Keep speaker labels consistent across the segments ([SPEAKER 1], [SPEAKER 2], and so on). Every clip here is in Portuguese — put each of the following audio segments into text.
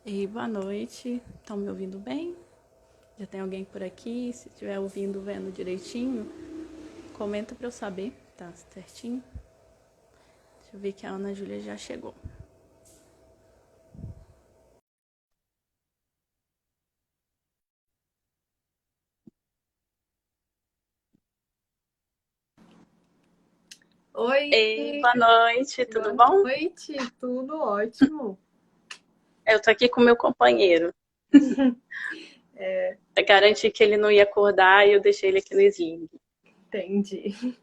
[SPEAKER 1] E boa noite. Estão me ouvindo bem? Já tem alguém por aqui? Se estiver ouvindo, vendo direitinho, comenta para eu saber, tá certinho? Deixa eu ver que a Ana Júlia já chegou.
[SPEAKER 2] Oi,
[SPEAKER 1] Ei, boa noite, tudo
[SPEAKER 2] boa
[SPEAKER 1] bom?
[SPEAKER 2] noite, tudo ótimo.
[SPEAKER 1] Eu tô aqui com meu companheiro. Pra garantir que ele não ia acordar e eu deixei ele aqui no sling.
[SPEAKER 2] Entendi.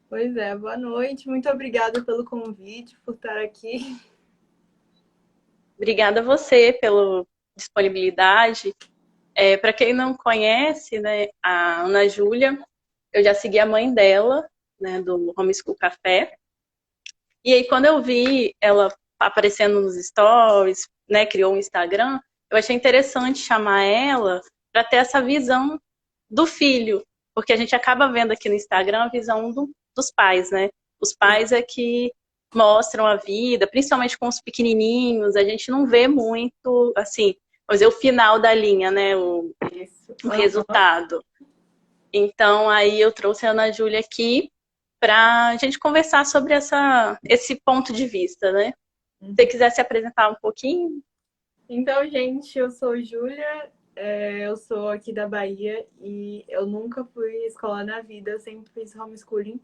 [SPEAKER 2] Pois é, boa noite, muito obrigada pelo convite, por estar aqui.
[SPEAKER 1] Obrigada a você pela disponibilidade. Para quem não conhece, né, a Ana Júlia, eu já segui a mãe dela, né, do Homeschool Café. E aí, quando eu vi ela aparecendo nos stories, né, criou um Instagram, eu achei interessante chamar ela para ter essa visão do filho, porque a gente acaba vendo aqui no Instagram a visão dos pais, né? Os pais é que mostram a vida, principalmente com os pequenininhos, a gente não vê muito, assim, vamos dizer, o final da linha, né?
[SPEAKER 2] Isso.
[SPEAKER 1] O resultado. Então, aí eu trouxe a Ana Júlia aqui para a gente conversar sobre esse ponto de vista, né? Se você quiser se apresentar um pouquinho.
[SPEAKER 2] Então, gente, eu sou Júlia, eu sou aqui da Bahia e eu nunca fui escola na vida, eu sempre fiz homeschooling.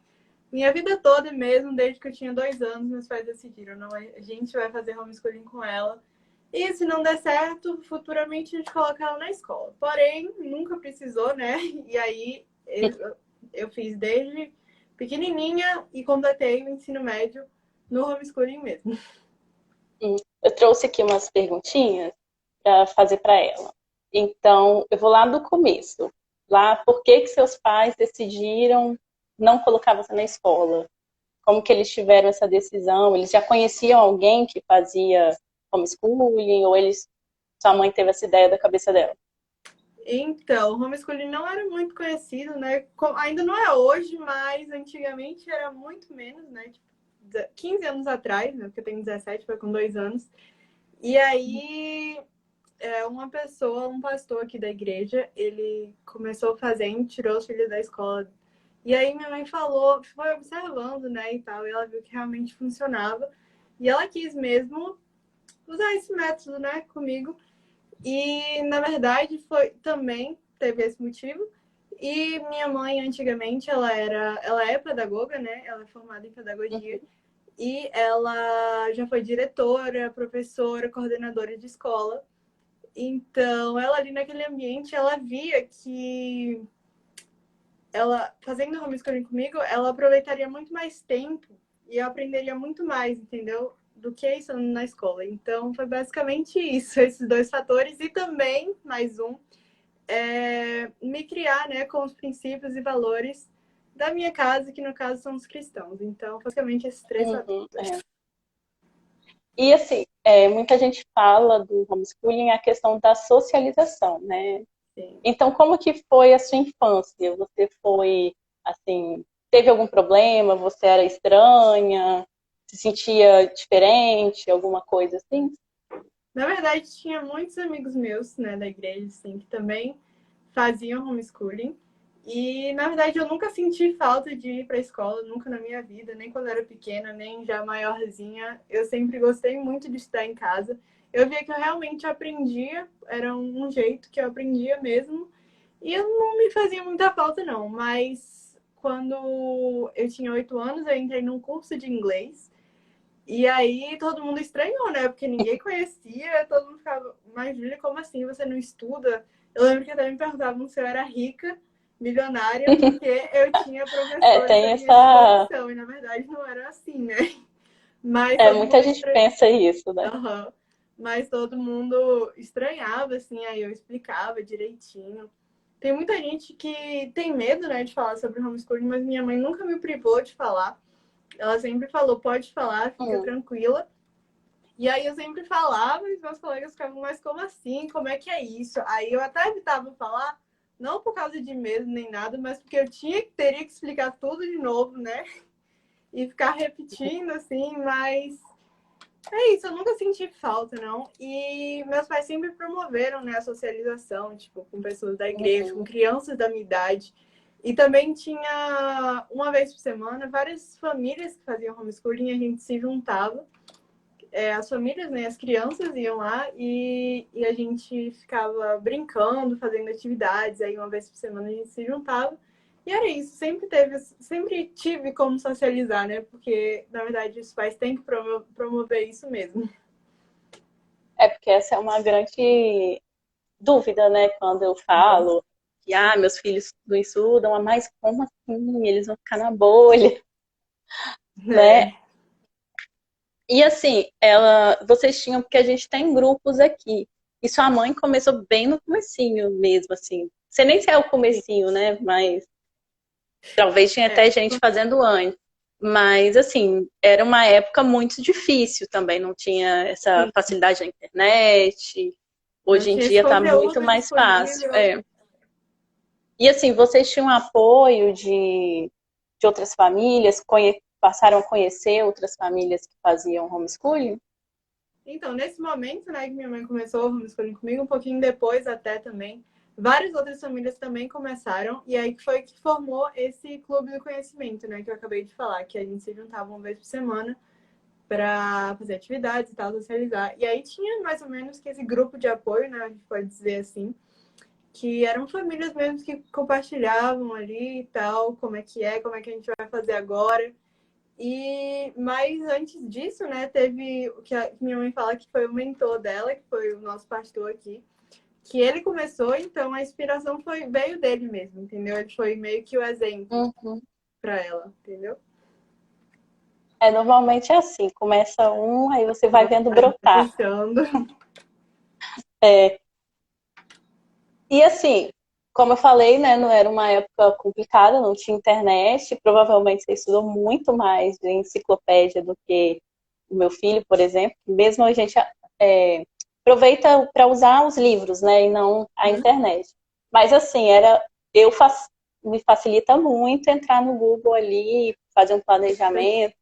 [SPEAKER 2] Minha vida toda mesmo, desde que eu tinha 2 anos, meus pais decidiram, não, a gente vai fazer homeschooling com ela. E se não der certo, futuramente a gente coloca ela na escola. Porém, nunca precisou, né? E aí eu fiz desde pequenininha e completei o ensino médio no homeschooling mesmo.
[SPEAKER 1] Eu trouxe aqui umas perguntinhas para fazer para ela. Então, eu vou lá do começo. Lá, por que seus pais decidiram não colocar você na escola? Como que eles tiveram essa decisão? Eles já conheciam alguém que fazia homeschooling ou sua mãe teve essa ideia da cabeça dela?
[SPEAKER 2] Então, o homeschooling não era muito conhecido, né? Ainda não é hoje, mas antigamente era muito menos, né? Tipo, 15 anos atrás, né? Porque eu tenho 17, foi com 2 anos. E aí, uma pessoa, um pastor aqui da igreja, ele começou fazendo, tirou os filhos da escola. E aí minha mãe falou, foi observando, né, e tal, e ela viu que realmente funcionava. E ela quis mesmo usar esse método, né, comigo. E, na verdade, foi também teve esse motivo. E minha mãe, antigamente, ela é pedagoga, né? Ela é formada em pedagogia. E ela já foi diretora, professora, coordenadora de escola. Então, ela ali naquele ambiente, ela via que ela, fazendo homeschooling comigo, ela aproveitaria muito mais tempo e eu aprenderia muito mais, entendeu? Do que isso na escola. Então, foi basicamente isso, esses dois fatores. E também, mais um, me criar, né, com os princípios e valores da minha casa, que no caso são os cristãos. Então, basicamente, esses três
[SPEAKER 1] Uhum,
[SPEAKER 2] fatores.
[SPEAKER 1] é. E assim, muita gente fala do homeschooling a questão da socialização, né?
[SPEAKER 2] Sim.
[SPEAKER 1] Então, como que foi a sua infância? Você foi, assim, teve algum problema? Você era estranha? Se sentia diferente? Alguma coisa assim?
[SPEAKER 2] Na verdade, tinha muitos amigos meus, né, da igreja, assim, que também faziam homeschooling. E, na verdade, eu nunca senti falta de ir para a escola, nunca na minha vida, nem quando era pequena, nem já maiorzinha. Eu sempre gostei muito de estar em casa. Eu via que eu realmente aprendia, era um jeito que eu aprendia mesmo. E eu não me fazia muita falta, não. Mas quando eu tinha 8 anos, eu entrei num curso de inglês. E aí todo mundo estranhou, né? Porque ninguém conhecia, todo mundo ficava, mas Júlia, como assim você não estuda? Eu lembro que até me perguntavam se eu era rica, milionária, porque eu tinha professores à
[SPEAKER 1] Tem
[SPEAKER 2] minha
[SPEAKER 1] essa.
[SPEAKER 2] disposição. E na verdade não era assim, né? Mas todo
[SPEAKER 1] Muita
[SPEAKER 2] mundo
[SPEAKER 1] gente pensa isso, né?
[SPEAKER 2] Uhum. Mas todo mundo estranhava, assim, aí eu explicava direitinho. Tem muita gente que tem medo, né, de falar sobre homeschooling, mas minha mãe nunca me privou de falar. Ela sempre falou, pode falar, fica
[SPEAKER 1] Hum,
[SPEAKER 2] tranquila. E aí eu sempre falava e meus colegas ficavam, mas como assim? Como é que é isso? Aí eu até evitava falar, não por causa de medo nem nada, mas porque teria que explicar tudo de novo, né? E ficar repetindo, assim, mas É isso, eu nunca senti falta, não. E meus pais sempre promoveram, né, a socialização, tipo, com pessoas da igreja, com
[SPEAKER 1] Uhum.
[SPEAKER 2] crianças da minha idade. E também tinha, uma vez por semana, várias famílias que faziam homeschooling, a gente se juntava. As famílias, né, as crianças iam lá e a gente ficava brincando, fazendo atividades. Aí uma vez por semana a gente se juntava. E era isso, sempre tive como socializar, né? Porque, na verdade, os pais têm que promover isso mesmo.
[SPEAKER 1] É porque essa é uma grande dúvida, né? Quando eu falo que meus filhos não estudam, mas como assim? Eles vão ficar na bolha, né?
[SPEAKER 2] É.
[SPEAKER 1] E assim, vocês tinham, porque a gente tem grupos aqui. E sua mãe começou bem no comecinho mesmo, assim. Você nem sei o comecinho, né? Mas talvez tinha
[SPEAKER 2] É.
[SPEAKER 1] até gente fazendo antes. Mas, assim, era uma época muito difícil também. Não tinha essa
[SPEAKER 2] Sim.
[SPEAKER 1] facilidade da internet.
[SPEAKER 2] Não
[SPEAKER 1] Hoje em
[SPEAKER 2] tinha esse
[SPEAKER 1] dia tá muito
[SPEAKER 2] conteúdo
[SPEAKER 1] mais fácil.
[SPEAKER 2] disponível.
[SPEAKER 1] É. E, assim, vocês tinham apoio de outras famílias? Passaram a conhecer outras famílias que faziam homeschooling?
[SPEAKER 2] Então, nesse momento, né, que minha mãe começou o homeschooling comigo, um pouquinho depois até também, várias outras famílias também começaram, e aí foi que formou esse clube do conhecimento, né, que eu acabei de falar, que a gente se juntava uma vez por semana para fazer atividades e tal, socializar. E aí tinha mais ou menos que esse grupo de apoio, né, a gente pode dizer assim, que eram famílias mesmo que compartilhavam ali e tal, como é que a gente vai fazer agora. Mas antes disso, né, teve o que que minha mãe fala que foi o mentor dela, que foi o nosso pastor aqui, que ele começou, então a inspiração veio dele mesmo, entendeu? Ele foi meio que o exemplo
[SPEAKER 1] Uhum.
[SPEAKER 2] para ela, entendeu?
[SPEAKER 1] Normalmente é assim, começa um, aí você vai
[SPEAKER 2] Então,
[SPEAKER 1] vendo
[SPEAKER 2] a gente vai
[SPEAKER 1] brotar.
[SPEAKER 2] puxando.
[SPEAKER 1] É, e assim, como eu falei, né, não era uma época complicada, não tinha internet, provavelmente você estudou muito mais de enciclopédia do que o meu filho, por exemplo, mesmo a gente é, aproveita para usar os livros, né, e não a internet. Mas assim, eu me facilita muito entrar no Google ali, fazer um planejamento.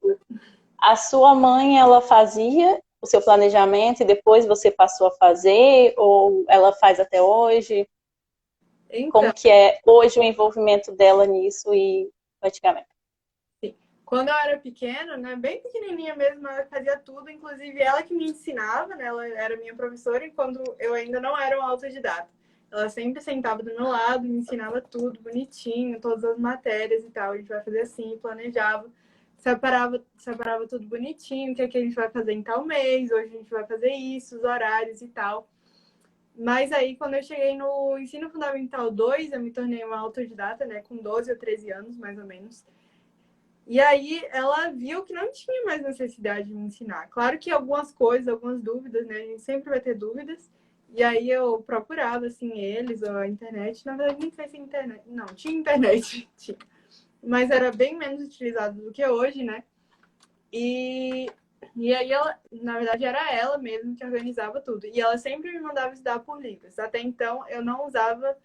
[SPEAKER 1] A sua mãe, ela fazia o seu planejamento e depois você passou a fazer, ou ela faz até hoje?
[SPEAKER 2] Então,
[SPEAKER 1] Como que é hoje o envolvimento dela nisso e antigamente?
[SPEAKER 2] sim. Quando eu era pequena, né, bem pequenininha mesmo, ela fazia tudo, inclusive ela que me ensinava, né, ela era minha professora enquanto eu ainda não era uma autodidata. Ela sempre sentava do meu lado, me ensinava tudo bonitinho, todas as matérias e tal. A gente vai fazer assim, planejava, separava tudo bonitinho, o que é que a gente vai fazer em tal mês, hoje a gente vai fazer isso, os horários e tal. Mas aí, quando eu cheguei no ensino fundamental 2 eu me tornei uma autodidata, né, com 12 ou 13 anos, mais ou menos. E aí ela viu que não tinha mais necessidade de me ensinar. Claro que algumas coisas, algumas dúvidas, né? A gente sempre vai ter dúvidas. E aí eu procurava, assim, eles, ou a internet. Na verdade, nem sei se internet. Não, tinha internet. Tinha. Mas era bem menos utilizado do que hoje, né? E, e aí ela, na verdade, era ela mesma que organizava tudo. E ela sempre me mandava estudar por livros. Até então, eu não usava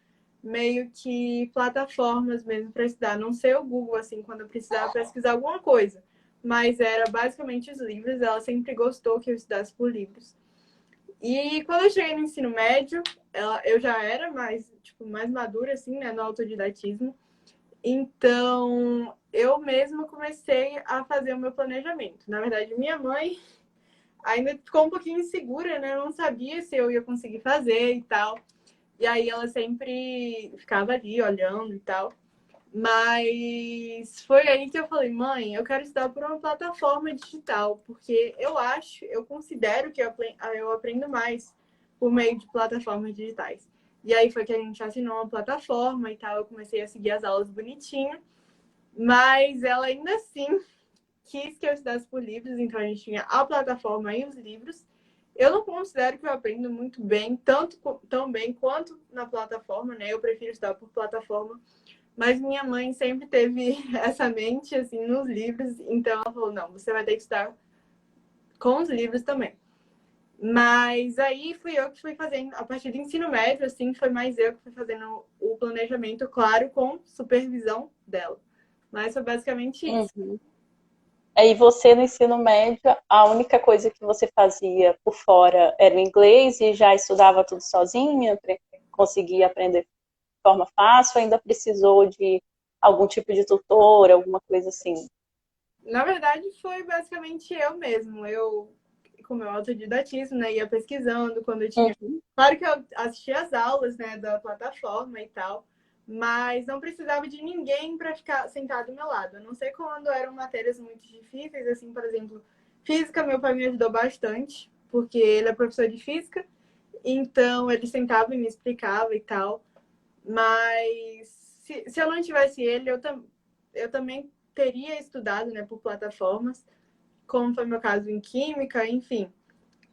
[SPEAKER 2] meio que plataformas mesmo para estudar. Não sei o Google, assim, quando eu precisava pesquisar alguma coisa. Mas era basicamente os livros. Ela sempre gostou que eu estudasse por livros. E quando eu cheguei no ensino médio, eu já era mais, tipo, mais madura, assim, né, no autodidatismo. Então, eu mesma comecei a fazer o meu planejamento. Na verdade, minha mãe ainda ficou um pouquinho insegura, né? Eu não sabia se eu ia conseguir fazer e tal. E aí ela sempre ficava ali olhando e tal. Mas foi aí que eu falei, mãe, eu quero estudar por uma plataforma digital, porque eu considero que eu aprendo mais por meio de plataformas digitais. E aí foi que a gente assinou uma plataforma e tal, eu comecei a seguir as aulas bonitinho, mas ela ainda assim quis que eu estudasse por livros, então a gente tinha a plataforma e os livros. Eu não considero que eu aprendo muito bem, tão bem quanto na plataforma, né? Eu prefiro estudar por plataforma, mas minha mãe sempre teve essa mente, assim, nos livros. Então ela falou, não, você vai ter que estudar com os livros também. Mas aí fui eu que fui fazendo, a partir do ensino médio, assim, foi mais eu que fui fazendo o planejamento, claro, com supervisão dela. Mas foi basicamente isso.
[SPEAKER 1] Uhum. Aí você, no ensino médio, a única coisa que você fazia por fora era o inglês e já estudava tudo sozinha, conseguia aprender de forma fácil, ainda precisou de algum tipo de tutor, alguma coisa assim?
[SPEAKER 2] Na verdade, foi basicamente eu mesmo. Eu, com meu autodidatismo, né, ia pesquisando quando eu tinha.
[SPEAKER 1] Uhum,
[SPEAKER 2] Claro que eu assistia as aulas, né, da plataforma e tal, mas não precisava de ninguém para ficar sentado do meu lado. A não sei quando eram matérias muito difíceis, assim, por exemplo, física, meu pai me ajudou bastante, porque ele é professor de física, então ele sentava e me explicava e tal. Mas se eu não tivesse ele, eu também teria estudado, né, por plataformas, como foi meu caso em química, enfim,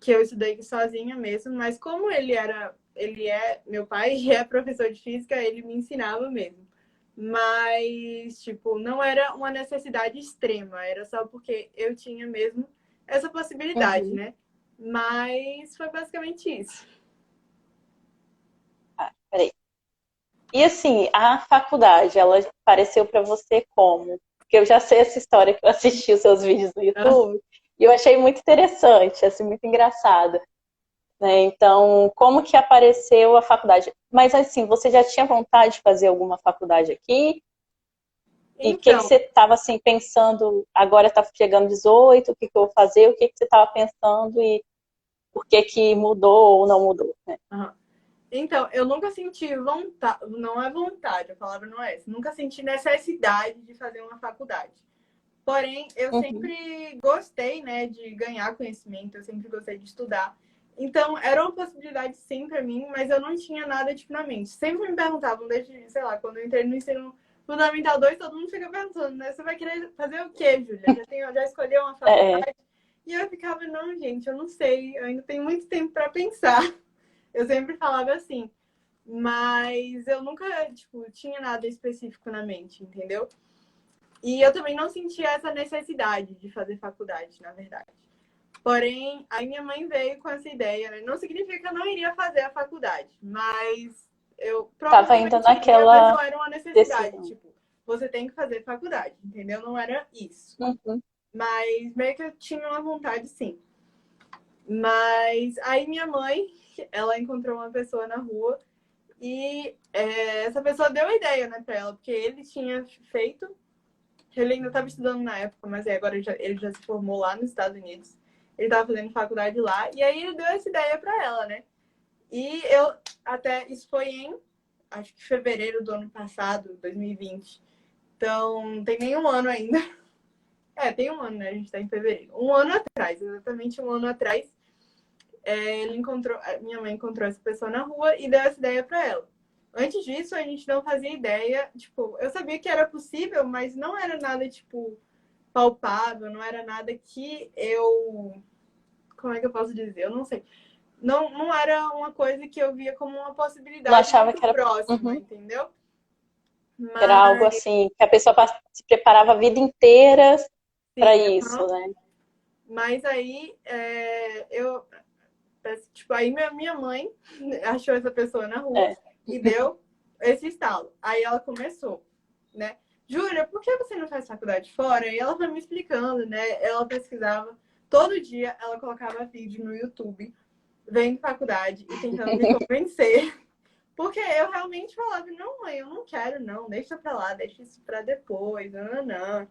[SPEAKER 2] que eu estudei sozinha mesmo, mas como meu pai é professor de física, ele me ensinava mesmo. Mas, tipo, não era uma necessidade extrema, era só porque eu tinha mesmo essa possibilidade,
[SPEAKER 1] uhum.
[SPEAKER 2] né? Mas foi basicamente isso.
[SPEAKER 1] Ah, peraí. E assim, a faculdade, ela apareceu para você como? Porque eu já sei essa história que eu assisti os seus vídeos no YouTube e eu achei muito interessante, assim, muito engraçada, né? Então, como que apareceu a faculdade? Mas assim, você já tinha vontade de fazer alguma faculdade aqui? E o que que
[SPEAKER 2] Então,
[SPEAKER 1] você estava assim pensando? Agora está chegando 18, o que que eu vou fazer? O que que você estava pensando e por que que mudou ou não mudou, né?
[SPEAKER 2] uhum. Então, eu nunca senti vontade, não é vontade, a palavra não é essa, nunca senti necessidade de fazer uma faculdade. Porém, eu
[SPEAKER 1] Uhum,
[SPEAKER 2] sempre gostei, né, de ganhar conhecimento, eu sempre gostei de estudar. Então, era uma possibilidade sim para mim, mas eu não tinha nada tipo na mente. Sempre me perguntavam, desde, sei lá, quando eu entrei no ensino fundamental 2, todo mundo fica perguntando, né, você vai querer fazer o quê, Júlia? Já escolheu uma
[SPEAKER 1] é,
[SPEAKER 2] faculdade? E eu ficava, não, gente, eu não sei, eu ainda tenho muito tempo para pensar. Eu sempre falava assim, mas eu nunca, tipo, tinha nada específico na mente, entendeu? E eu também não sentia essa necessidade de fazer faculdade, na verdade. Porém, aí minha mãe veio com essa ideia, né? Não significa que eu não iria fazer a faculdade, mas eu
[SPEAKER 1] estava ainda
[SPEAKER 2] provavelmente iria, mas
[SPEAKER 1] naquela
[SPEAKER 2] não era uma necessidade.
[SPEAKER 1] decisão.
[SPEAKER 2] Tipo, você tem que fazer faculdade, entendeu? Não era isso.
[SPEAKER 1] Uhum.
[SPEAKER 2] Mas meio que eu tinha uma vontade, sim. Mas aí minha mãe, ela encontrou uma pessoa na rua e essa pessoa deu a ideia, né, pra ela, porque ele tinha feito. Ele ainda estava estudando na época, mas agora ele já se formou lá nos Estados Unidos. Ele estava fazendo faculdade lá, e aí ele deu essa ideia para ela, né? E eu, até, isso foi em, acho que fevereiro do ano passado, 2020. Então, não tem nenhum ano ainda. É, tem um ano, né? A gente tá em fevereiro. Um ano atrás, exatamente um ano atrás, minha mãe encontrou essa pessoa na rua e deu essa ideia para ela. Antes disso, a gente não fazia ideia, tipo, eu sabia que era possível, mas não era nada, tipo, palpável, não era nada que eu. Como é que eu posso dizer? Eu não sei. Não era uma coisa que eu via como uma
[SPEAKER 1] Não
[SPEAKER 2] possibilidade
[SPEAKER 1] achava
[SPEAKER 2] muito
[SPEAKER 1] que era,
[SPEAKER 2] próxima,
[SPEAKER 1] uhum,
[SPEAKER 2] entendeu?
[SPEAKER 1] era algo
[SPEAKER 2] Mas,
[SPEAKER 1] assim, que a pessoa se preparava a vida inteira para
[SPEAKER 2] sim,
[SPEAKER 1] isso, né?
[SPEAKER 2] mas aí tipo, aí minha mãe achou essa pessoa na rua
[SPEAKER 1] É.
[SPEAKER 2] e deu esse estalo. Aí ela começou, né? Júlia, por que você não faz faculdade fora? E ela foi me explicando, né? Ela pesquisava. Todo dia ela colocava vídeo no YouTube, vendo faculdade e tentando me convencer. Porque eu realmente falava, não, mãe, eu não quero, não, deixa pra lá, deixa isso pra depois, não, não.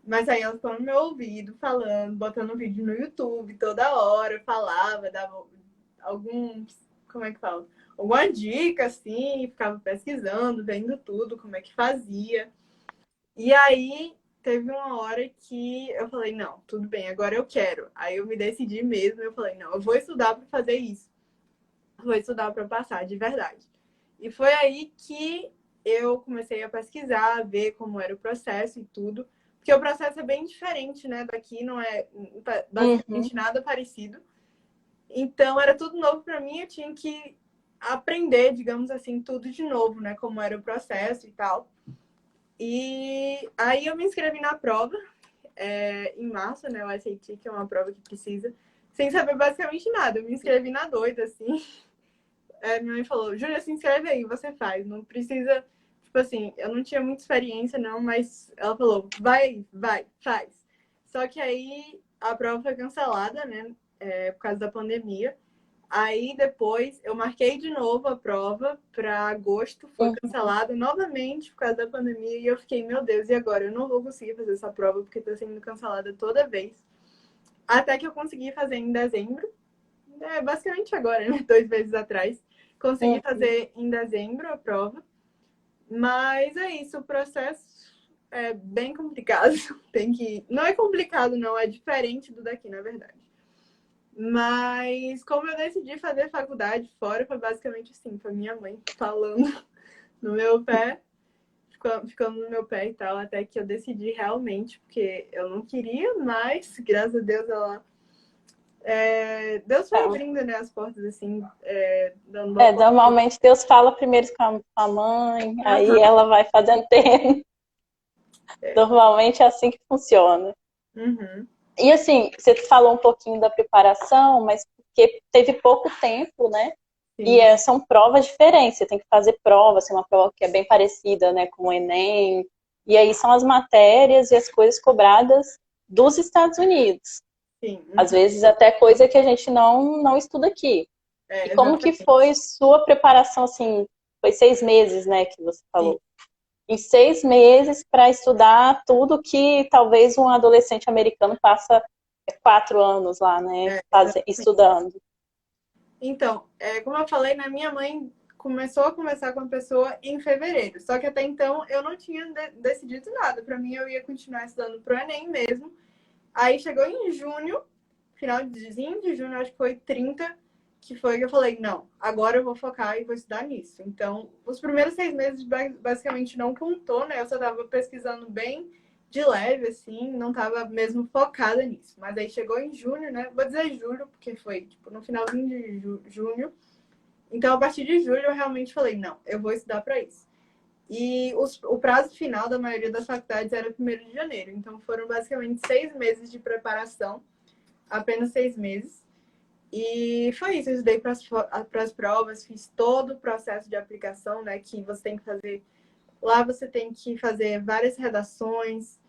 [SPEAKER 2] Mas aí ela ficou no meu ouvido, falando, botando vídeo no YouTube toda hora, falava, dava alguns, como é que fala? Alguma dica, assim, ficava pesquisando, vendo tudo, como é que fazia. E aí teve uma hora que eu falei, não, tudo bem, agora eu quero. Aí eu me decidi mesmo, eu falei, não, eu vou estudar para fazer isso. Vou estudar para passar, de verdade. E foi aí que eu comecei a pesquisar, a ver como era o processo e tudo. Porque o processo é bem diferente, né? Daqui não é
[SPEAKER 1] Uhum.
[SPEAKER 2] basicamente nada parecido. Então era tudo novo para mim, eu tinha que aprender, digamos assim, tudo de novo, né? Como era o processo e tal. E aí eu me inscrevi na prova em março, né? O SAT, que é uma prova que precisa, sem saber basicamente nada. Eu me inscrevi na doida, assim. Minha mãe falou, Júlia, se inscreve aí, você faz. Não precisa. Tipo assim, eu não tinha muita experiência, não, mas ela falou, vai, vai, faz. Só que aí a prova foi cancelada, né? Por causa da pandemia. Aí depois eu marquei de novo a prova para agosto, foi cancelada novamente por causa da pandemia e eu fiquei, meu Deus, e agora? Eu não vou conseguir fazer essa prova porque está sendo cancelada toda vez. Até que eu consegui fazer em dezembro, basicamente agora, né? 2 meses atrás. Consegui fazer em dezembro a prova, mas é isso, o processo é bem complicado. Não é complicado, não, é diferente do daqui, na verdade. Mas como eu decidi fazer faculdade fora, foi basicamente assim, foi minha mãe falando no meu pé, ficando no meu pé e tal, até que eu decidi realmente, porque eu não queria, mas graças a Deus ela... Deus foi abrindo, né, as portas, assim, dando uma
[SPEAKER 1] normalmente Deus fala primeiro com a mãe, aí ela vai fazendo terreno. Normalmente é assim que funciona.
[SPEAKER 2] Uhum.
[SPEAKER 1] E assim, você falou um pouquinho da preparação, mas porque teve pouco tempo, né? Sim. E são provas diferentes, você tem que fazer prova, assim, uma prova que é bem parecida, né, com o Enem. E aí são as matérias e as coisas cobradas dos Estados Unidos.
[SPEAKER 2] Sim. Uhum.
[SPEAKER 1] Às vezes até coisa que a gente não estuda aqui. E como que foi sua preparação, assim, foi 6 meses, né, que você falou? Sim. Em 6 meses para estudar tudo que talvez um adolescente americano passa 4 anos lá, né, estudando.
[SPEAKER 2] Então, como eu falei, né, minha mãe começou a conversar com a pessoa em fevereiro. Só que até então eu não tinha decidido nada. Para mim, eu ia continuar estudando pro Enem mesmo. Aí chegou em junho, finalzinho de junho, acho que foi 30, que foi que eu falei, não, agora eu vou focar e vou estudar nisso. Então, os primeiros 6 meses basicamente não contou, né? Eu só tava pesquisando bem de leve, assim, não tava mesmo focada nisso. Mas aí chegou em junho, né? Vou dizer julho, porque foi, tipo, no finalzinho de junho. Então, a partir de julho, eu realmente falei, não, eu vou estudar para isso. E o prazo final da maioria das faculdades era 1º de janeiro. Então, foram basicamente 6 meses de preparação, apenas 6 meses. E foi isso, eu estudei para as provas, fiz todo o processo de aplicação, né, que você tem que fazer. Lá você tem que fazer várias redações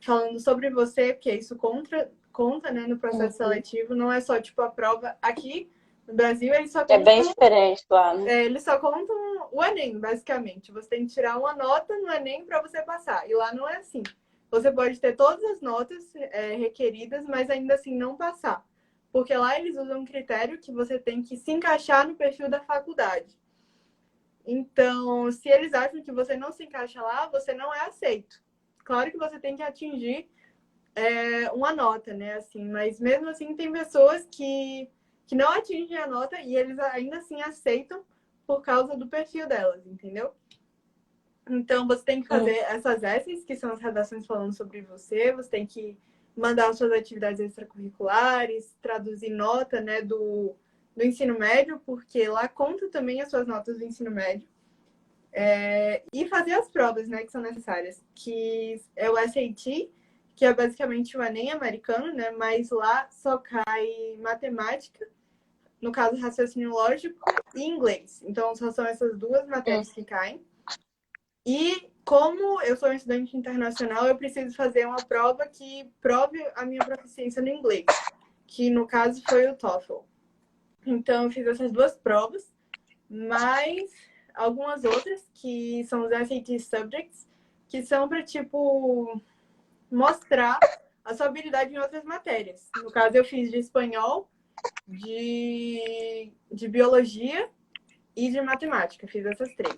[SPEAKER 2] falando sobre você, porque isso conta, né, no processo seletivo. Não é só, tipo, a prova aqui no Brasil, eles só contam...
[SPEAKER 1] É bem diferente lá, né?
[SPEAKER 2] Eles só contam o Enem, basicamente. Você tem que tirar uma nota no Enem para você passar. E lá não é assim. Você pode ter todas as notas requeridas, mas ainda assim não passar. Porque lá eles usam um critério que você tem que se encaixar no perfil da faculdade. Então, se eles acham que você não se encaixa lá, você não é aceito. Claro que você tem que atingir uma nota, né? Assim, mas mesmo assim tem pessoas que não atingem a nota e eles ainda assim aceitam por causa do perfil delas, entendeu? Então, você tem que fazer essas essays, que são as redações falando sobre você, você tem que mandar suas atividades extracurriculares, traduzir nota, né, do ensino médio, porque lá conta também as suas notas do ensino médio. E fazer as provas, né, que são necessárias, que é o SAT, que é basicamente o Enem americano, né, mas lá só cai matemática, no caso raciocínio lógico, e inglês. Então, só são essas 2 matérias que caem. E como eu sou um estudante internacional, eu preciso fazer uma prova que prove a minha proficiência no inglês, que no caso foi o TOEFL. Então, eu fiz essas 2 provas, mas algumas outras, que são os SAT Subjects, que são para, tipo, mostrar a sua habilidade em outras matérias. No caso, eu fiz de espanhol, de biologia e de matemática. Fiz essas 3.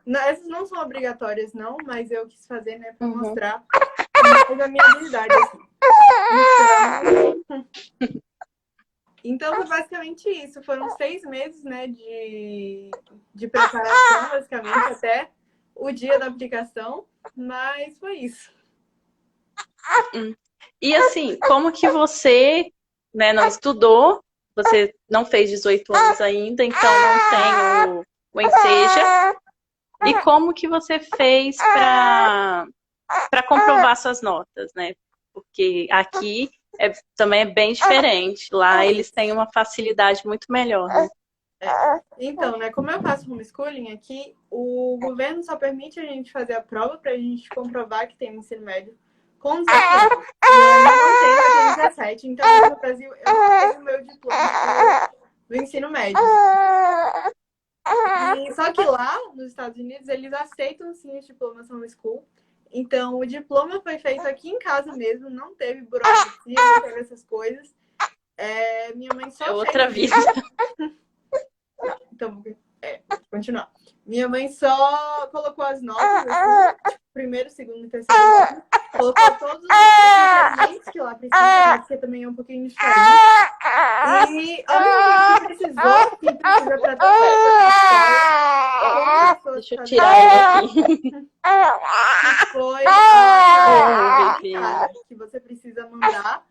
[SPEAKER 2] Essas não são obrigatórias, não, mas eu quis fazer, né, para mostrar mais a minha habilidade, assim. Então, foi basicamente isso. Foram 6 meses, né, de preparação, basicamente, até o dia da aplicação, mas foi isso.
[SPEAKER 1] E assim, como que você, né, não estudou, você não fez 18 anos ainda, então não tem o Enseja, e como que você fez para comprovar suas notas, né? Porque aqui também é bem diferente, lá eles têm uma facilidade muito melhor, né?
[SPEAKER 2] Então, né, como eu faço homeschooling aqui, o governo só permite a gente fazer a prova para a gente comprovar que tem um ensino médio com 18 anos. E eu ainda não tenho tenho 17, então no Brasil eu não tenho o meu diploma do ensino médio. E, só que lá, nos Estados Unidos, eles aceitam sim os diplomas homeschool. Então, o diploma foi feito aqui em casa mesmo, não teve burocracia, não teve essas coisas. Minha mãe só
[SPEAKER 1] É
[SPEAKER 2] fez
[SPEAKER 1] outra vida.
[SPEAKER 2] Então, continuar. Minha mãe só colocou as notas, assim, tipo, primeiro, segundo e terceiro ano. Colocou todos os ingredientes que lá precisa, porque também é um pouquinho diferente. E a única coisa que precisou, que precisa para toda a escola,
[SPEAKER 1] Deixa eu tirar ela aqui.
[SPEAKER 2] que foi a cara que você precisa mandar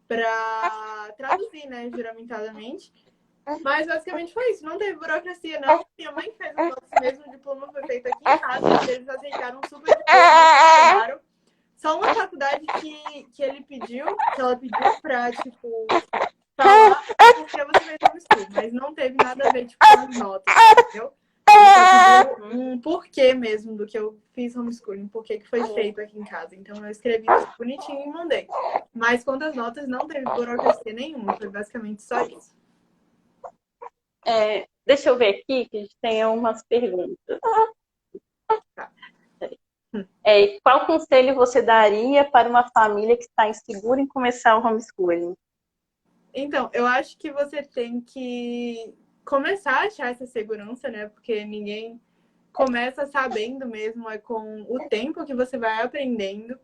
[SPEAKER 2] para traduzir, né, juramentadamente. Mas basicamente foi isso, não teve burocracia, não. Minha mãe fez o nosso mesmo, o diploma foi feito aqui em casa, eles aceitaram super diploma, só uma faculdade que ela pediu pra, tipo, falar porque você fez homeschool, mas não teve nada a ver, tipo, com as notas, entendeu? Ele só pediu um porquê mesmo do que eu fiz homeschooling, porquê que foi feito aqui em casa. Então eu escrevi isso bonitinho e mandei. Mas quanto às notas, não teve burocracia nenhuma, foi basicamente só isso.
[SPEAKER 1] Deixa eu ver aqui, que a gente tem umas perguntas. Qual conselho você daria para uma família que está insegura em começar o homeschooling?
[SPEAKER 2] Então, eu acho que você tem que começar a achar essa segurança, né? Porque ninguém começa sabendo mesmo, é com o tempo que você vai aprendendo.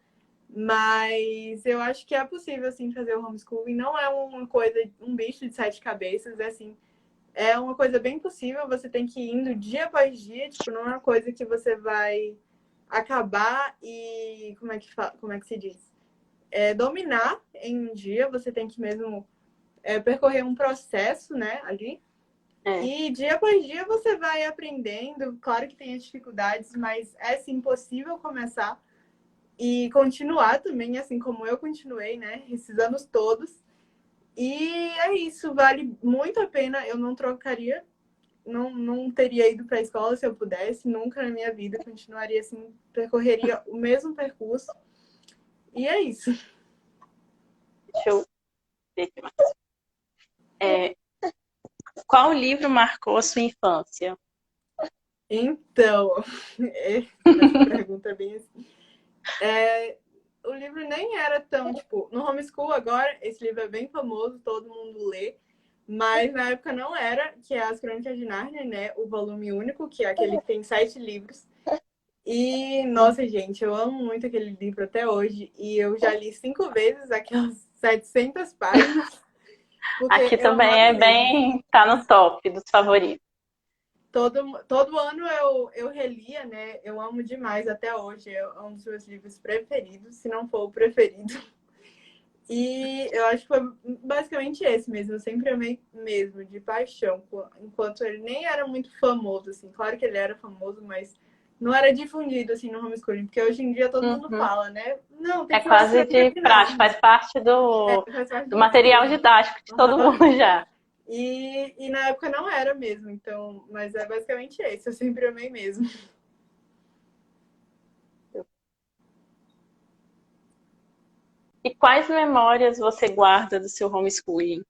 [SPEAKER 2] Mas eu acho que é possível, assim, fazer o homeschooling. Não é uma coisa, um bicho de sete cabeças, é assim. É uma coisa bem possível, você tem que ir indo dia após dia, tipo, não é uma coisa que você vai acabar e, como é que se diz? Dominar em um dia, você tem que mesmo percorrer um processo, né, ali. E dia após dia você vai aprendendo, claro que tem as dificuldades, mas é, sim, possível começar e continuar também, assim como eu continuei, né, esses anos todos. E é isso, vale muito a pena. Eu não trocaria, não teria ido para a escola se eu pudesse, nunca na minha vida. Continuaria assim, percorreria o mesmo percurso. E é isso.
[SPEAKER 1] Deixa eu ver aqui mais. Qual livro marcou a sua infância?
[SPEAKER 2] Então, essa pergunta é bem assim. O livro nem era tão, tipo, no homeschool agora, esse livro é bem famoso, todo mundo lê. Mas na época não era, que é As Crônicas de Nárnia, né? O volume único, que é aquele que tem 7 livros. E, nossa, gente, eu amo muito aquele livro até hoje. E eu já li 5 vezes aquelas 700 páginas.
[SPEAKER 1] Aqui também tá no top dos favoritos.
[SPEAKER 2] Todo ano eu relia, né? Eu amo demais até hoje. É um dos meus livros preferidos, se não for o preferido. E eu acho que foi basicamente esse mesmo. Eu sempre amei mesmo, de paixão. Enquanto ele nem era muito famoso, assim. Claro que ele era famoso, mas não era difundido, assim, no homeschooling. Porque hoje em dia todo mundo fala, né? Não, tem que
[SPEAKER 1] quase de prática, faz parte do material didático de todo mundo já.
[SPEAKER 2] E na época não era mesmo, então... Mas é basicamente esse. Eu sempre amei mesmo.
[SPEAKER 1] E quais memórias você guarda do seu homeschooling?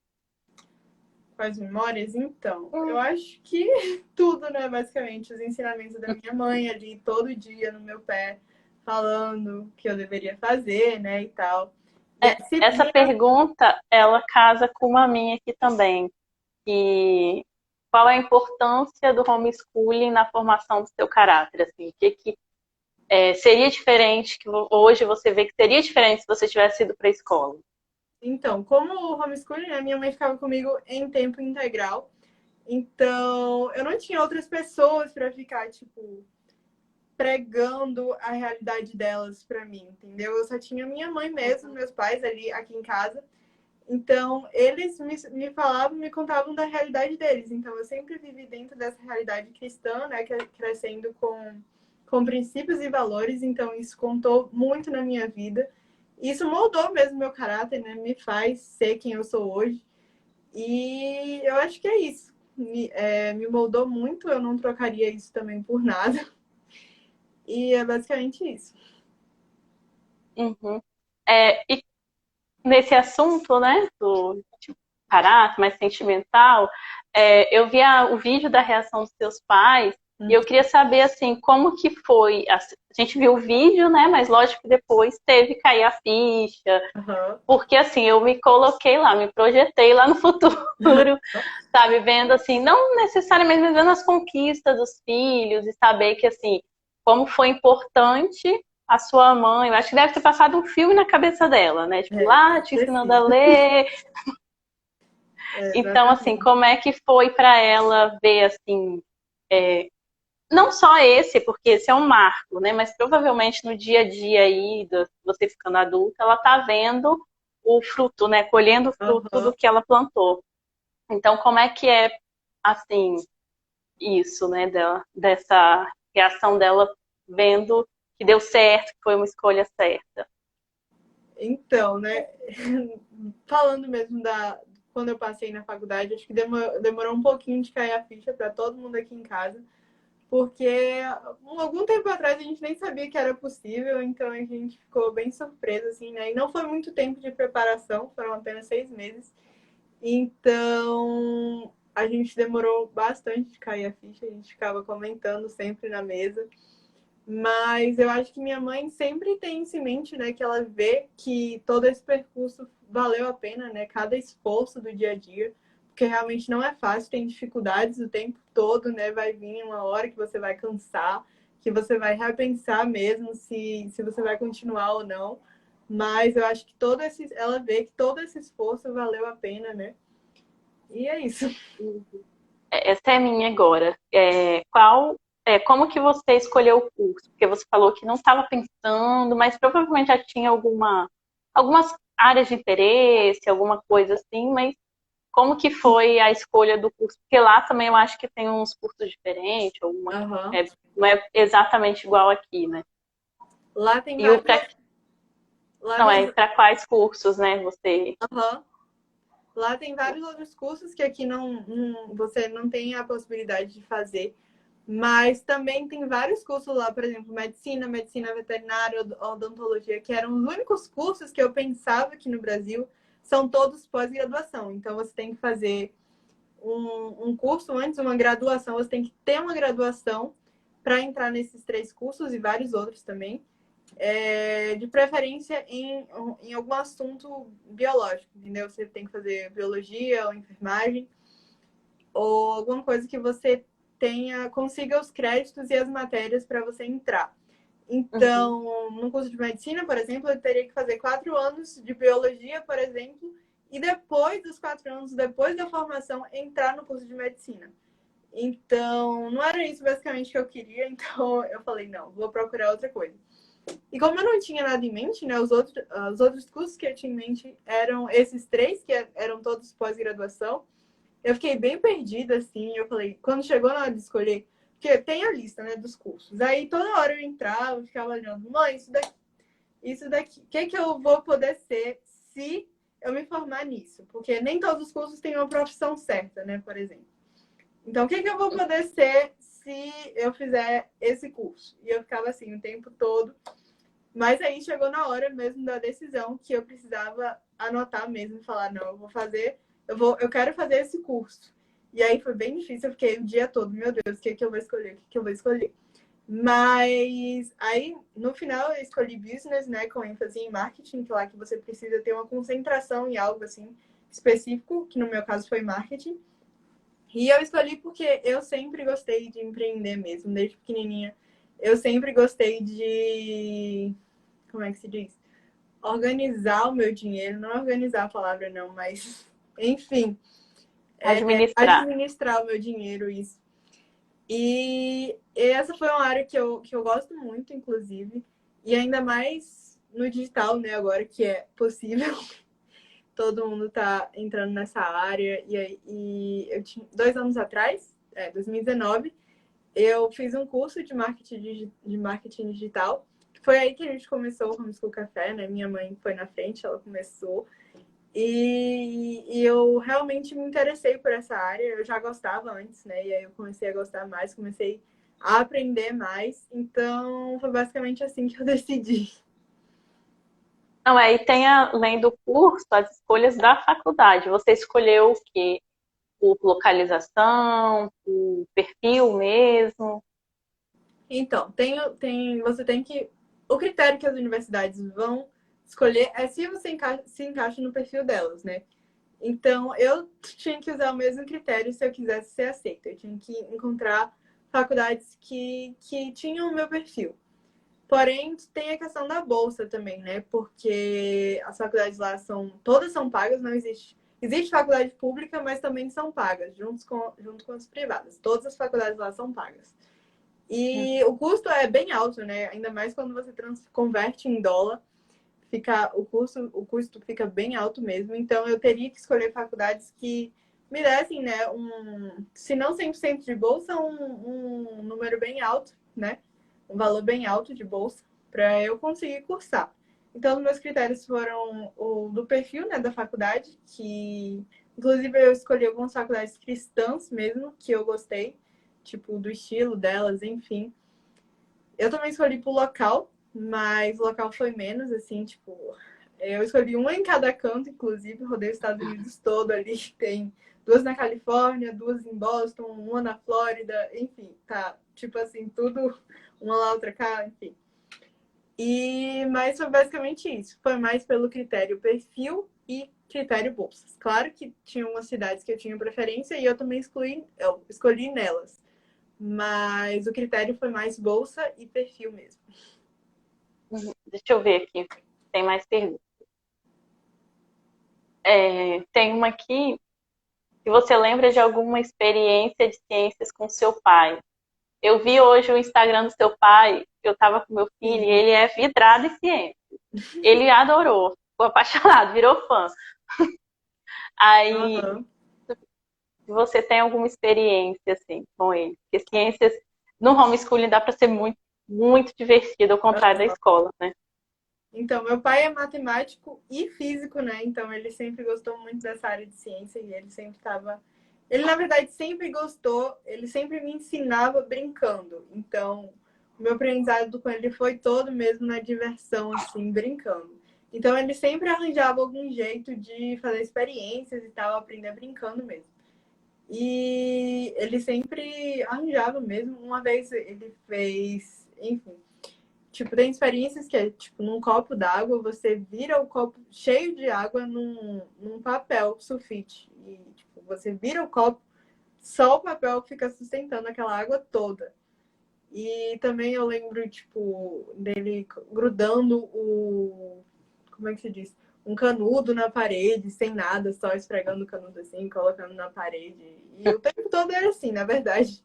[SPEAKER 2] Quais memórias? Então, eu acho que tudo, né? Basicamente, os ensinamentos da minha mãe ali todo dia no meu pé, falando o que eu deveria fazer, né? E tal.
[SPEAKER 1] Essa pergunta, ela casa com uma minha aqui também. E qual é a importância do homeschooling na formação do seu caráter? Assim, o que seria diferente, que hoje você vê que seria diferente se você tivesse ido para a escola?
[SPEAKER 2] Então, como o homeschooling, a minha mãe ficava comigo em tempo integral. Então, eu não tinha outras pessoas para ficar, tipo, pregando a realidade delas para mim, entendeu? Eu só tinha minha mãe mesmo, meus pais ali aqui em casa. Então, eles me falavam, me contavam da realidade deles. Então, eu sempre vivi dentro dessa realidade cristã, né? Crescendo com princípios e valores. Então, isso contou muito na minha vida. Isso moldou mesmo meu caráter, né? Me faz ser quem eu sou hoje. E eu acho que é isso. Me moldou muito. Eu não trocaria isso também por nada. E é basicamente isso.
[SPEAKER 1] E nesse assunto, né, do tipo, caráter mais sentimental, eu vi o vídeo da reação dos seus pais e eu queria saber, assim, como que foi. A gente viu o vídeo, né, mas lógico que depois teve que cair a ficha,
[SPEAKER 2] Uhum.
[SPEAKER 1] porque, assim, eu me coloquei lá, me projetei lá no futuro, sabe, vendo, assim, não necessariamente mas vendo as conquistas dos filhos e saber que, assim, como foi importante a sua mãe, eu acho que deve ter passado um filme na cabeça dela, né? Tipo, lá te ensinando a
[SPEAKER 2] Preciso.
[SPEAKER 1] ler. Então, assim,
[SPEAKER 2] Exatamente.
[SPEAKER 1] como é que foi para ela ver, assim, é, não só esse, porque esse é um marco, né? Mas provavelmente no dia a dia aí, você ficando adulta, ela tá vendo o fruto, né? Colhendo o fruto do
[SPEAKER 2] Uhum.
[SPEAKER 1] que ela plantou. Então, como é que é, assim, isso, né? Dessa reação dela vendo que deu certo, que foi uma escolha certa.
[SPEAKER 2] Então, né? Falando mesmo da quando eu passei na faculdade, acho que demorou um pouquinho de cair a ficha para todo mundo aqui em casa, porque algum tempo atrás a gente nem sabia que era possível, então a gente ficou bem surpresa, assim, né? E não foi muito tempo de preparação, foram apenas 6 meses. Então a gente demorou bastante de cair a ficha, a gente ficava comentando sempre na mesa. Mas eu acho que minha mãe sempre tem isso em mente, né? Que ela vê que todo esse percurso valeu a pena, né? Cada esforço do dia a dia, porque realmente não é fácil, tem dificuldades o tempo todo, né? Vai vir uma hora que você vai cansar, que você vai repensar mesmo se você vai continuar ou não. Mas eu acho que ela vê que todo esse esforço valeu a pena, né? E é isso.
[SPEAKER 1] Essa é a minha agora. Como que você escolheu o curso? Porque você falou que não estava pensando, mas provavelmente já tinha algumas áreas de interesse, alguma coisa assim, mas como que foi a escolha do curso? Porque lá também eu acho que tem uns cursos diferentes,
[SPEAKER 2] Aham.
[SPEAKER 1] não é exatamente igual aqui, né?
[SPEAKER 2] Lá tem
[SPEAKER 1] E o
[SPEAKER 2] vários.
[SPEAKER 1] pra,
[SPEAKER 2] Lá
[SPEAKER 1] não,
[SPEAKER 2] tem.
[SPEAKER 1] é para quais cursos, né? Você.
[SPEAKER 2] Aham. Lá tem vários outros cursos que aqui você não tem a possibilidade de fazer. Mas também tem vários cursos lá, por exemplo, medicina veterinária, odontologia, que eram os únicos cursos que eu pensava que no Brasil são todos pós-graduação. Então você tem que fazer um curso antes, uma graduação, você tem que ter uma graduação para entrar nesses 3 cursos e vários outros também. De preferência em algum assunto biológico, entendeu? Você tem que fazer biologia ou enfermagem, ou alguma coisa que você consiga os créditos e as matérias para você entrar.
[SPEAKER 1] Uhum.
[SPEAKER 2] Então, no curso de medicina, por exemplo, eu teria que fazer 4 anos de biologia, por exemplo, e depois dos 4 anos, depois da formação, entrar no curso de medicina. Então, não era isso basicamente que eu queria, então eu falei, não, vou procurar outra coisa. E como eu não tinha nada em mente, né, os outros cursos que eu tinha em mente eram esses 3, que eram todos pós-graduação. Eu fiquei bem perdida, assim. Eu falei, quando chegou na hora de escolher, porque tem a lista, né, dos cursos. Aí toda hora eu entrava, eu ficava olhando, mãe, isso daqui, o que eu vou poder ser se eu me formar nisso? Porque nem todos os cursos têm uma profissão certa, né, por exemplo. Então, o que eu vou poder ser se eu fizer esse curso? E eu ficava assim o tempo todo. Mas aí chegou na hora mesmo da decisão que eu precisava anotar mesmo e falar, não, eu quero fazer esse curso. E aí foi bem difícil, eu fiquei o dia todo, meu Deus, o que eu vou escolher? O que eu vou escolher? Mas aí, no final, eu escolhi business, né, com ênfase em marketing, que é lá que você precisa ter uma concentração em algo assim específico, que no meu caso foi marketing. E eu escolhi porque eu sempre gostei de empreender mesmo, desde pequenininha. Eu sempre gostei de, como é que se diz? Organizar o meu dinheiro, não organizar a palavra não, mas enfim,
[SPEAKER 1] Administrar.
[SPEAKER 2] administrar o meu dinheiro, isso. E essa foi uma área que eu gosto muito, inclusive, e ainda mais no digital, né, agora que é possível, todo mundo tá entrando nessa área, e eu tinha 2 anos atrás, 2019, eu fiz um curso de marketing digital. Foi aí que a gente começou o Homeschool Café, né? Minha mãe foi na frente, ela começou. E eu realmente me interessei por essa área. Eu já gostava antes, né? E aí eu comecei a gostar mais, comecei a aprender mais. Então, foi basicamente assim que eu decidi.
[SPEAKER 1] Não, aí tem, além do curso, as escolhas da faculdade. Você escolheu o quê? Por localização, por perfil mesmo?
[SPEAKER 2] Então, você tem que. O critério que as universidades vão escolher é se você se encaixa no perfil delas, né? Então, eu tinha que usar o mesmo critério se eu quisesse ser aceita. Eu tinha que encontrar faculdades que tinham o meu perfil. Porém, tem a questão da bolsa também, né? Porque as faculdades lá todas são pagas, não existe. Existe faculdade pública, mas também são pagas, junto com as privadas. Todas as faculdades lá são pagas. E o custo é bem alto, né? Ainda mais quando você converte em dólar, o custo fica bem alto mesmo. Então, eu teria que escolher faculdades que me dessem, né, se não 100% de bolsa, um número bem alto, né? Um valor bem alto de bolsa para eu conseguir cursar. Então, os meus critérios foram o do perfil, né, da faculdade, que inclusive eu escolhi algumas faculdades cristãs mesmo, que eu gostei, tipo, do estilo delas, enfim. Eu também escolhi pro local, mas o local foi menos, assim, tipo, eu escolhi uma em cada canto, inclusive, rodei os Estados Unidos todo ali. Tem duas na Califórnia, duas em Boston, uma na Flórida, enfim, tá, tipo assim, tudo uma lá, outra cá, enfim. Mas foi basicamente isso. Foi mais pelo critério perfil e critério bolsas. Claro que tinha umas cidades que eu tinha preferência e eu também eu escolhi nelas. Mas o critério foi mais bolsa e perfil mesmo.
[SPEAKER 1] Deixa eu ver aqui. Tem mais perguntas. Tem uma aqui. Se você lembra de alguma experiência de ciências com seu pai? Eu vi hoje o Instagram do seu pai. Eu estava com meu filho e
[SPEAKER 2] Sim.
[SPEAKER 1] ele é vidrado em ciência. Ele adorou. Ficou apaixonado, virou fã. Aí,
[SPEAKER 2] Uhum.
[SPEAKER 1] se você tem alguma experiência assim com ele, porque ciências no homeschooling dá para ser muito, muito divertido, ao contrário da escola, né?
[SPEAKER 2] Então, meu pai é matemático e físico, né? Então, ele sempre gostou muito dessa área de ciência e ele sempre estava. Ele, na verdade, sempre gostou, ele sempre me ensinava brincando. Então, o meu aprendizado com ele foi todo mesmo na diversão, assim, brincando. Então, ele sempre arranjava algum jeito de fazer experiências e tal, aprender brincando mesmo. E ele sempre arranjava mesmo. Uma vez ele fez, enfim. Tipo, tem experiências que é, tipo, num copo d'água, você vira o copo cheio de água num papel sulfite. E, tipo, você vira o copo, só o papel fica sustentando aquela água toda. E também eu lembro, tipo, dele grudando como é que se diz? Um canudo na parede, sem nada, só esfregando o canudo assim, colocando na parede. E o tempo todo era assim, na verdade.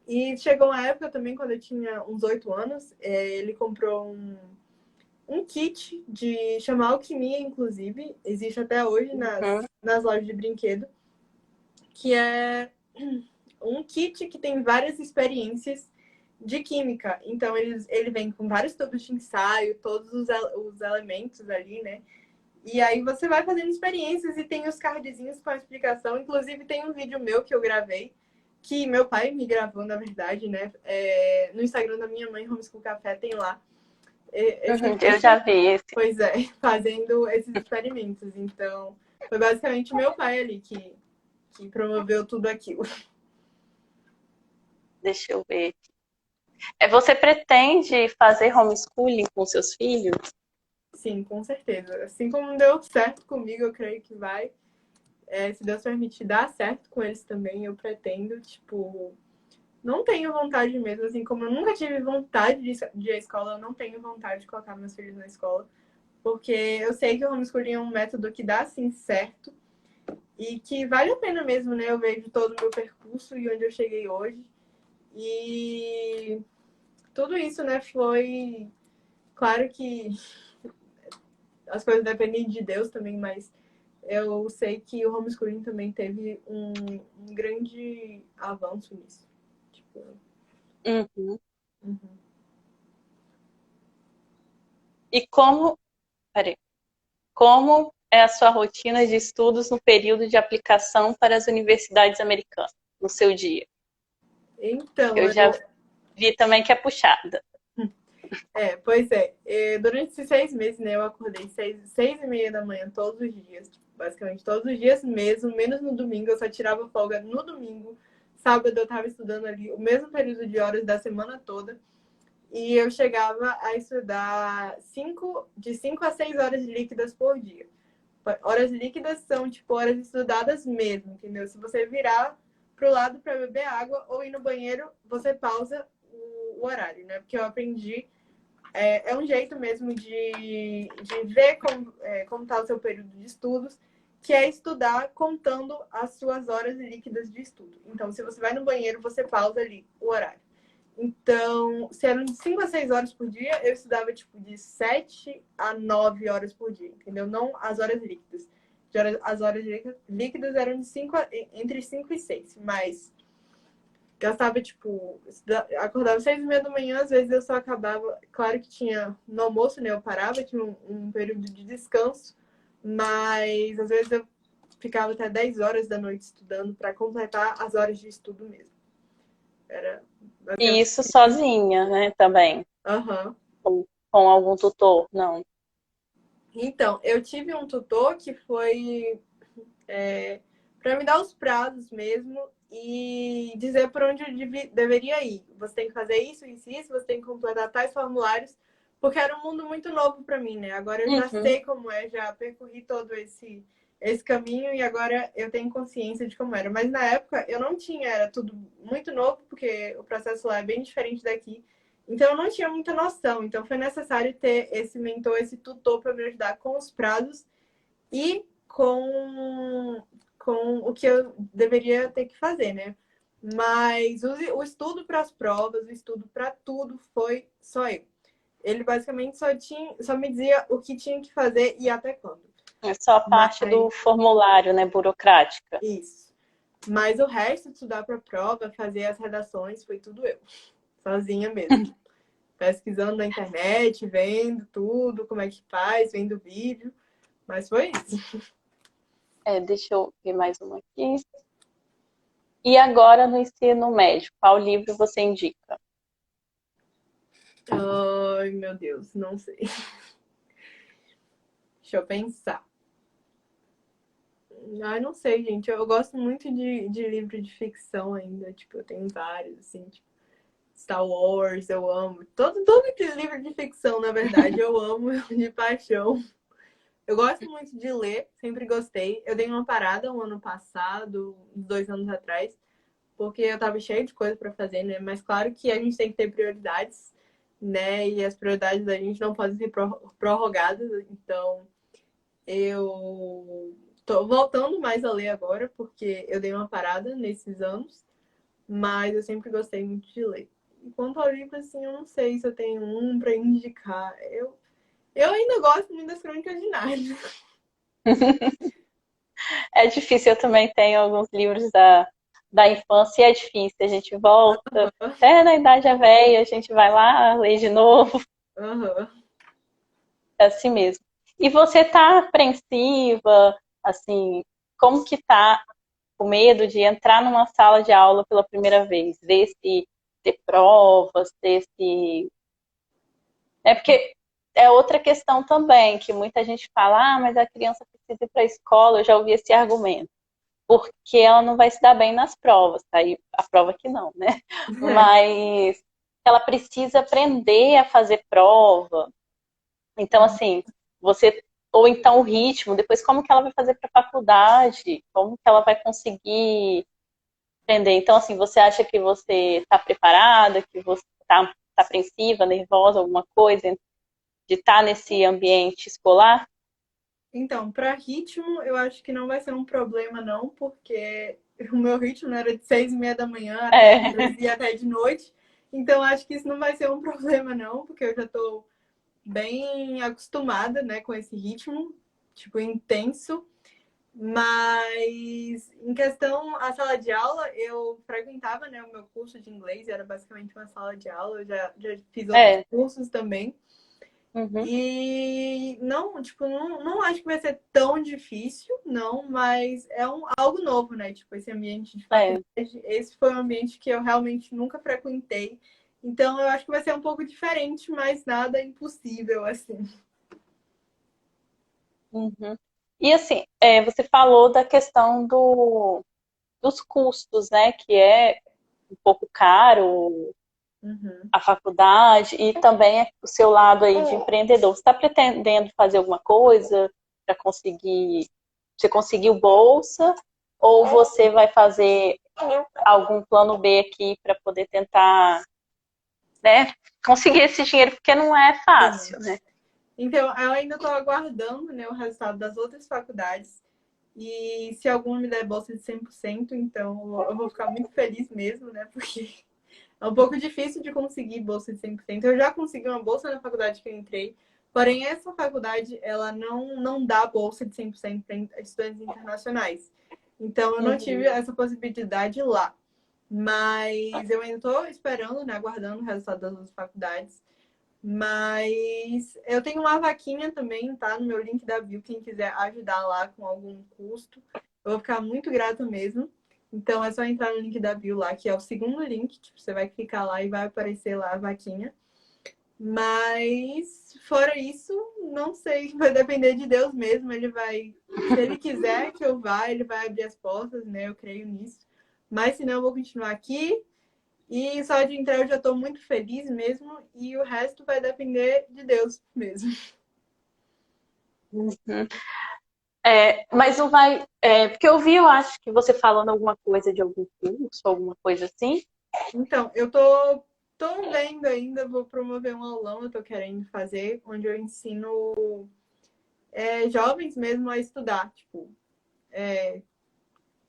[SPEAKER 2] E chegou uma época também, quando eu tinha uns 8 anos, ele comprou um kit de chamar alquimia, inclusive, existe até hoje
[SPEAKER 1] Uhum.
[SPEAKER 2] nas lojas de brinquedo, que é um kit que tem várias experiências de química. Então, ele vem com vários tubos de ensaio, todos os elementos ali, né? E aí você vai fazendo experiências e tem os cardzinhos com a explicação. Inclusive, tem um vídeo meu que eu gravei, que meu pai me gravou, na verdade, né? No Instagram da minha mãe, Homeschool Café, tem lá. Esse
[SPEAKER 1] Eu
[SPEAKER 2] vídeo,
[SPEAKER 1] já vi esse.
[SPEAKER 2] pois é, fazendo esses experimentos. Então, foi basicamente meu pai ali que promoveu tudo aquilo.
[SPEAKER 1] Deixa eu ver. Você pretende fazer homeschooling com seus filhos?
[SPEAKER 2] Sim, com certeza. Assim como deu certo comigo, eu creio que vai. Se Deus permitir dar certo com eles também, eu pretendo, tipo, não tenho vontade mesmo, assim como eu nunca tive vontade de ir à escola, eu não tenho vontade de colocar meus filhos na escola, porque eu sei que o homeschooling é um método que dá, assim, certo e que vale a pena mesmo, né? Eu vejo todo o meu percurso e onde eu cheguei hoje. E tudo isso, né, foi... Claro que as coisas dependem de Deus também, mas eu sei que o homeschooling também teve um grande avanço nisso. Tipo,
[SPEAKER 1] Uhum.
[SPEAKER 2] uhum.
[SPEAKER 1] E como é a sua rotina de estudos no período de aplicação para as universidades americanas, no seu dia?
[SPEAKER 2] Então,
[SPEAKER 1] Eu já vi também que é puxada.
[SPEAKER 2] Pois é. Durante esses 6 meses, né, eu acordei 6h30 da manhã todos os dias, tipo, basicamente todos os dias mesmo, menos no domingo, eu só tirava folga no domingo. Sábado eu tava estudando ali o mesmo período de horas da semana toda. E eu chegava a estudar de 5 a 6 horas líquidas por dia. Horas líquidas são, tipo, horas estudadas mesmo, entendeu? Se você virar pro lado para beber água ou ir no banheiro, você pausa o horário, né? Porque eu aprendi é um jeito mesmo de ver como tá o seu período de estudos, que é estudar contando as suas horas líquidas de estudo. Então, se você vai no banheiro, você pausa ali o horário. Então, se eram de 5 a 6 horas por dia, eu estudava tipo de 7 a 9 horas por dia, entendeu? Não as horas líquidas. As horas líquidas eram entre 5 e 6, mas gastava, tipo, acordava 6h30 da manhã, às vezes eu só acabava. Claro que tinha no almoço, né? Eu parava, tinha um período de descanso, mas às vezes eu ficava até 10 horas da noite estudando para completar as horas de estudo mesmo. Era
[SPEAKER 1] E
[SPEAKER 2] basicamente.
[SPEAKER 1] isso sozinha, né, também,
[SPEAKER 2] Aham.
[SPEAKER 1] com algum tutor, não.
[SPEAKER 2] Então, eu tive um tutor que foi para me dar os prazos mesmo e dizer por onde eu deveria ir. Você tem que fazer isso, isso, isso, você tem que completar tais formulários, porque era um mundo muito novo para mim, né? Agora eu já
[SPEAKER 1] Uhum.
[SPEAKER 2] sei como é, já percorri todo esse caminho e agora eu tenho consciência de como era. Mas na época eu não tinha, era tudo muito novo, porque o processo lá é bem diferente daqui. Então eu não tinha muita noção. Então foi necessário ter esse mentor, esse tutor para me ajudar com os prazos e com o que eu deveria ter que fazer, né? Mas o estudo para as provas, o estudo para tudo foi só eu. Ele basicamente só me dizia o que tinha que fazer e até quando.
[SPEAKER 1] É só a parte
[SPEAKER 2] Mas
[SPEAKER 1] do formulário, né, burocrática.
[SPEAKER 2] isso. Mas o resto, estudar para a prova, fazer as redações, foi tudo eu. Sozinha mesmo. Pesquisando na internet, vendo tudo, como é que faz, vendo vídeo. Mas foi isso.
[SPEAKER 1] Deixa eu ver mais uma aqui. E agora no ensino médio, qual livro você indica?
[SPEAKER 2] Ai, meu Deus, não sei. Deixa eu pensar. Ai, não sei, gente. Eu gosto muito de livro de ficção ainda. Tipo, eu tenho vários, assim, tipo, Star Wars, eu amo. Todo que livro de ficção, na verdade, eu amo de paixão. Eu gosto muito de ler, sempre gostei. Eu dei uma parada um ano passado, uns 2 anos atrás, porque eu tava cheio de coisa para fazer, né? Mas claro que a gente tem que ter prioridades, né? E as prioridades da gente não podem ser prorrogadas. Então, eu tô voltando mais a ler agora, porque eu dei uma parada nesses anos, mas eu sempre gostei muito de ler. Quanto ao livro, assim, eu não sei se eu tenho um para indicar. Eu ainda gosto muito das Crônicas de Nárnia.
[SPEAKER 1] É difícil, eu também tenho alguns livros da infância e é difícil. A gente volta, até na idade é velha, a gente vai lá, lê de novo,
[SPEAKER 2] Uhum.
[SPEAKER 1] é assim mesmo. E você tá apreensiva, assim, como que tá o medo de entrar numa sala de aula pela primeira vez, ver se ter provas, ter se... É porque é outra questão também, que muita gente fala, mas a criança precisa ir para a escola, eu já ouvi esse argumento, porque ela não vai se dar bem nas provas, tá? E a prova que não, né? Mas ela precisa aprender a fazer prova. Então, assim, você... Ou então o ritmo, depois como que ela vai fazer para a faculdade, como que ela vai conseguir aprender. Então, assim, você acha que você está preparada, que você está apreensiva, nervosa, alguma coisa de estar nesse ambiente escolar?
[SPEAKER 2] Então, para ritmo, eu acho que não vai ser um problema, não, porque o meu ritmo era de 6h30 da manhã
[SPEAKER 1] É,
[SPEAKER 2] até de noite. Então, acho que isso não vai ser um problema, não, porque eu já estou bem acostumada, né, com esse ritmo, tipo, intenso. Mas, em questão à sala de aula, eu frequentava, né, o meu curso de inglês, era basicamente uma sala de aula, eu já fiz outros
[SPEAKER 1] é.
[SPEAKER 2] cursos também.
[SPEAKER 1] Uhum.
[SPEAKER 2] E não, tipo, não acho que vai ser tão difícil, não, mas é algo novo, né? Tipo, esse ambiente de
[SPEAKER 1] É.
[SPEAKER 2] faculdade, esse foi um ambiente que eu realmente nunca frequentei Então, eu acho que vai ser um pouco diferente, mas nada impossível, assim.
[SPEAKER 1] Uhum. E assim, você falou da questão dos custos, né? Que é um pouco caro
[SPEAKER 2] Uhum.
[SPEAKER 1] a faculdade e também o seu lado aí de empreendedor. Você está pretendendo fazer alguma coisa para conseguir? Você conseguiu bolsa ou você vai fazer algum plano B aqui para poder tentar, né, conseguir esse dinheiro porque não é
[SPEAKER 2] Sim.
[SPEAKER 1] fácil, né?
[SPEAKER 2] Então, eu ainda estou aguardando, né, o resultado das outras faculdades. E se alguma me der bolsa de 100%, então eu vou ficar muito feliz mesmo, né? Porque é um pouco difícil de conseguir bolsa de 100%. Eu já consegui uma bolsa na faculdade que eu entrei, porém essa faculdade, ela não dá bolsa de 100% para estudantes internacionais. Então eu não tive
[SPEAKER 1] Uhum.
[SPEAKER 2] essa possibilidade lá. Mas eu ainda estou esperando, né, aguardando o resultado das outras faculdades. Mas eu tenho uma vaquinha também, tá? No meu link da bio, quem quiser ajudar lá com algum custo, eu vou ficar muito grata mesmo. Então é só entrar no link da bio lá, que é o segundo link, tipo, você vai clicar lá e vai aparecer lá a vaquinha. Mas fora isso, não sei, vai depender de Deus mesmo, ele vai, se ele quiser que eu vá, ele vai abrir as portas, né? Eu creio nisso. Mas senão eu vou continuar aqui e só de entrar eu já estou muito feliz mesmo, e o resto vai depender de Deus mesmo.
[SPEAKER 1] Uhum. Mas não vai. Porque eu vi, eu acho que você falando alguma coisa de algum curso, alguma coisa assim.
[SPEAKER 2] Então, eu tô vendo ainda, vou promover um aulão, eu tô querendo fazer, onde eu ensino jovens mesmo a estudar, tipo,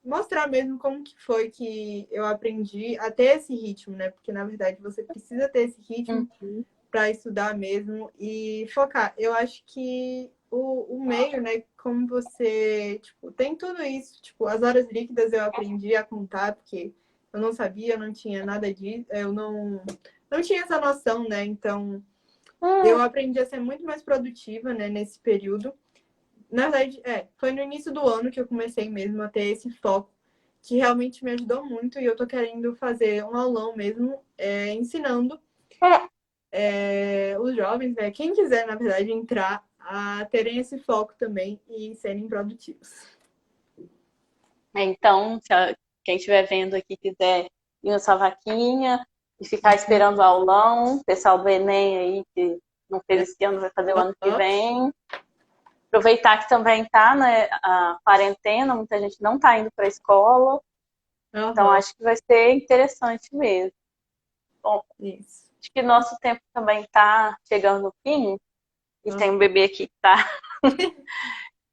[SPEAKER 2] mostrar mesmo como que foi que eu aprendi a ter esse ritmo, né? Porque na verdade você precisa ter esse ritmo
[SPEAKER 1] Uhum.
[SPEAKER 2] para estudar mesmo e focar. Eu acho que o meio, né, como você, tipo, tem tudo isso, tipo, as horas líquidas eu aprendi a contar, porque eu não sabia, eu não tinha nada disso, eu não tinha essa noção, né? Então, eu aprendi a ser muito mais produtiva, né, nesse período. Na verdade, foi no início do ano que eu comecei mesmo a ter esse foco, que realmente me ajudou muito, e eu tô querendo fazer um aulão mesmo, ensinando os jovens, né? Quem quiser, na verdade, entrar a terem esse foco também e serem produtivos.
[SPEAKER 1] Então, se quem estiver vendo aqui quiser ir na sua vaquinha e ficar esperando o aulão, o pessoal do Enem aí, que não fez esse ano, vai fazer o ano que vem. Aproveitar que também está, né, a quarentena, muita gente não está indo para a escola, então
[SPEAKER 2] Uhum.
[SPEAKER 1] acho que vai ser interessante mesmo. Bom,
[SPEAKER 2] Isso.
[SPEAKER 1] acho que nosso tempo também está chegando no fim, e tem
[SPEAKER 2] Uhum.
[SPEAKER 1] um bebê aqui que está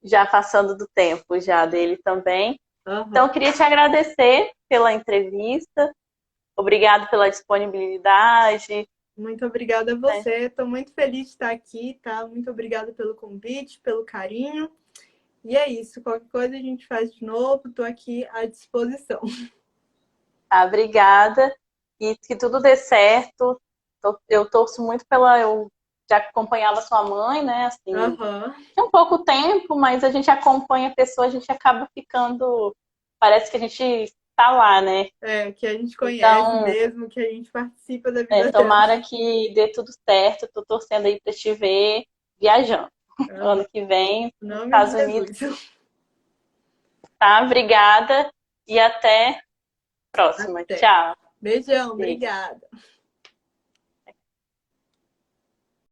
[SPEAKER 1] já passando do tempo já dele também. Então, eu
[SPEAKER 2] Uhum.
[SPEAKER 1] queria te agradecer pela entrevista, obrigado pela disponibilidade.
[SPEAKER 2] Muito obrigada a
[SPEAKER 1] Né?
[SPEAKER 2] você. Estou muito feliz de estar aqui, tá? Muito obrigada pelo convite, pelo carinho. E é isso. Qualquer coisa a gente faz de novo. Estou aqui à disposição.
[SPEAKER 1] Tá, obrigada e que tudo dê certo. Eu torço muito pela. Eu já acompanhava sua mãe, né? Assim,
[SPEAKER 2] Uhum.
[SPEAKER 1] tem um pouco tempo, mas a gente acompanha a pessoa, a gente acaba ficando. Parece que a gente está lá, né?
[SPEAKER 2] Que a gente conhece
[SPEAKER 1] Então,
[SPEAKER 2] mesmo, que a gente participa da vida dela.
[SPEAKER 1] tomara que dê tudo certo. Estou torcendo aí para te ver viajando
[SPEAKER 2] Uhum.
[SPEAKER 1] ano que vem
[SPEAKER 2] Em
[SPEAKER 1] nos
[SPEAKER 2] nome de
[SPEAKER 1] Estados Unidos.
[SPEAKER 2] Jesus.
[SPEAKER 1] Tá? Obrigada e até a próxima.
[SPEAKER 2] Até.
[SPEAKER 1] Tchau.
[SPEAKER 2] Beijão,
[SPEAKER 1] Beijo.
[SPEAKER 2] obrigada.